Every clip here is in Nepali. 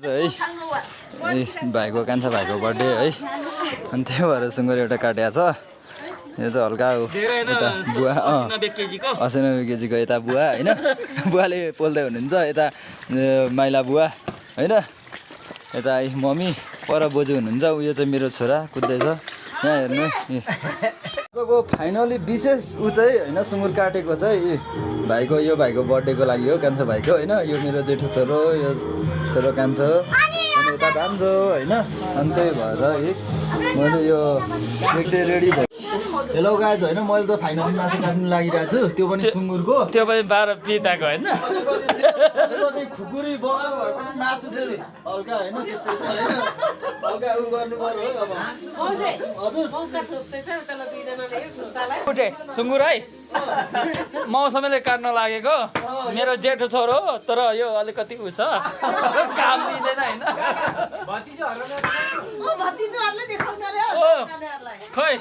है भाइको कान्छा भाइको बर्थडे है अनि त्यही भएर सुँगुर एउटा काटेको छ यो चाहिँ हल्का यता बुवा 89 केजीको यता बुवा होइन बुवाले पोल्दै हुनुहुन्छ यता माइला बुवा होइन यता मम्मी पर बोजू हुनुहुन्छ उयो चाहिँ मेरो छोरा कुद्दैछ यहाँ हेर्नु फाइनली विशेष ऊ चाहिँ होइन सुँगुर काटेको चाहिँ भाइको यो भाइको बर्थडेको लागि हो कान्छा भाइको होइन यो मेरो जेठो छोरो यो छोरो कान्छो अनि यता भान्जो होइन अनि त्यही भएर है मैले यो केक चाहिँ रेडी भयो हेलो गाइज होइन मैले त फाइनली मासु काट्नु लागिरहेको छु त्यो पनि सुँगुरको त्यो पनि 12 पिताको होइन खुकुरी बगाल भए पनि मासु चाहिँ हल्का होइन त्यस्तै होइन हल्का उ गर्नु पर्यो अब उठे सुँगुर है मौसमले काट्न लागेको मेरो जेठो छोरो हो तर यो अलिकति उ छ काम दिँदैन होइन खै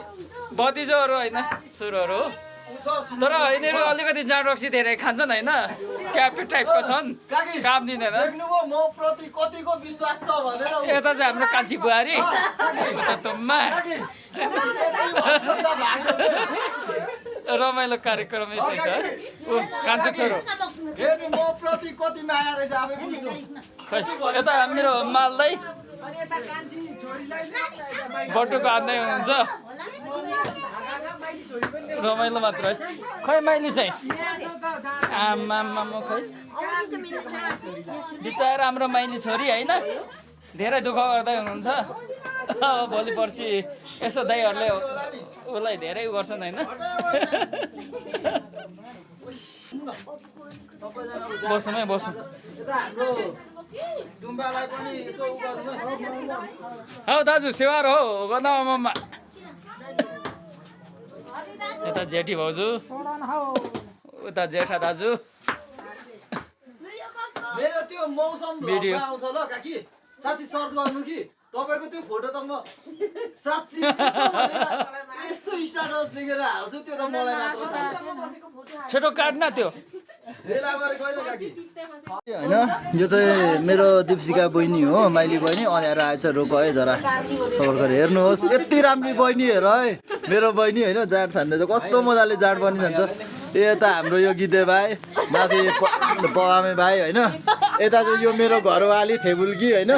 भतिजोहरू होइन छोरोहरू हो तर यिनीहरू अलिकति जाँड रक्सी धेरै खान्छन् होइन क्याप्टे टाइपको छन् काम दिँदैन यता चाहिँ हाम्रो कान्छी बुहारी उता तुम्बा रमाइलो कार्यक्रम यस्तै छ कान्छो छोरो यता मेरो माल्दै बटुको हान्दै हुनुहुन्छ रमाइलो मात्र है खै माइली चाहिँ आमामा खै बिचरा हाम्रो माइली छोरी होइन धेरै दुःख गर्दै हुनुहुन्छ भोलि पर्सि यसो दाइहरूले उसलाई धेरै गर्छन् होइन बसौँ है बसौँ हौ दाजु सेवार हो गदामा यता जेठी भाउजू उता जेठा दाजु मेरो त्यो मौसम भिडियो आउँछ ल काकी साँच्ची सर्च गर्नु कि तपाईको त्यो फोटो त म साँच्ची यस्तो स्ट्याटस लेखेर हाल्छु त्यो त मलाई मात्र थाहा छिटो काट्न त्यो रेला गरेको होइन काकी हैन यो चाहिँ मेरो दीपशिका बहिनी हो माइली बहिनी अँध्यारो आएछ रोको है जरा सबर गरेर हेर्नुहोस् यति राम्रो बहिनी हेर है मेरो बहिनी होइन जाँड छान्दै छ कस्तो मजाले जाँड बनि जान्छ यता हाम्रो यो गिद्धे भाइ माथि पवामे भाइ होइन यता चाहिँ यो मेरो घरवाली थेबुल्की होइन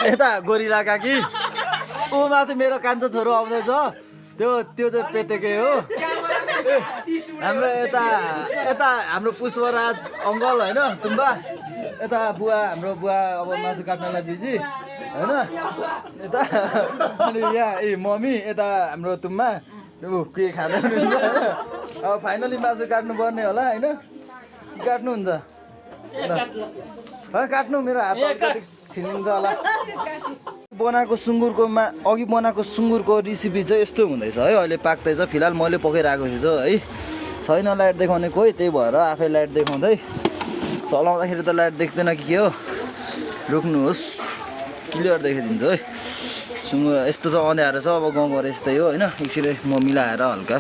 यता गोरिला काकी ऊ माथि मेरो कान्छो छोरो आउँदैछ त्यो चाहिँ पेतेकै हो हाम्रो यता हाम्रो पुष्पराज अङ्कल होइन तुम्बा यता बुवा हाम्रो बुवा अब मासु काट्नलाई बिजी होइन यता अनि यहाँ मम्मी यता हाम्रो तुम्बा के खाँदै हुनुहुन्छ अब फाइनली मासु काट्नुपर्ने होला होइन के काट्नुहुन्छ काट्नु मेरो हात छिनिन्छ होला बनाएको सुँगुरको अघि बनाएको सुँगुरको रेसिपी चाहिँ यस्तो हुँदैछ है अहिले पाक्दैछ फिलहाल मैले पकाइरहेको छु है छैन लाइट देखाउने कोही त्यही भएर आफै लाइट देखाउँदै चलाउँदाखेरि त लाइट देख्दैन कि के हो रोक्नुहोस् क्लियर देखाइदिन्छु है सुँगुर यस्तो चाहिँ अँध्यारो छ अब गाउँघर यस्तै हो होइन एकछिन म मिलाएर हल्का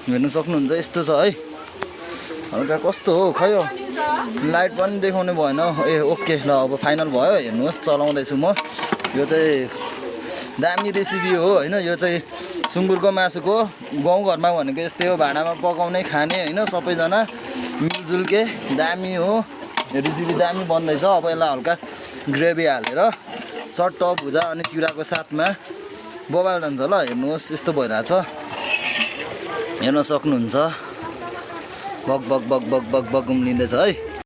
हेर्नु सक्नुहुन्छ यस्तो छ है हल्का कस्तो हो खै हो लाइट पनि देखाउने भएन ए ओके ल अब फाइनल भयो हेर्नुहोस् चलाउँदैछु म यो चाहिँ दामी रेसिपी हो होइन यो चाहिँ सुँगुरको मासुको गाउँघरमा भनेको यस्तै हो भाँडामा पकाउने खाने होइन सबैजना मिलजुलके दामी हो रेसिपी दामी बन्दैछ अब यसलाई हल्का ग्रेभी हालेर चट्ट भुजा अनि चिउराको साथमा बबाल जान्छ ल हेर्नुहोस् यस्तो भइरहेछ हेर्न सक्नुहुन्छ बग बग बग बग बग बग उम्लिँदैछ है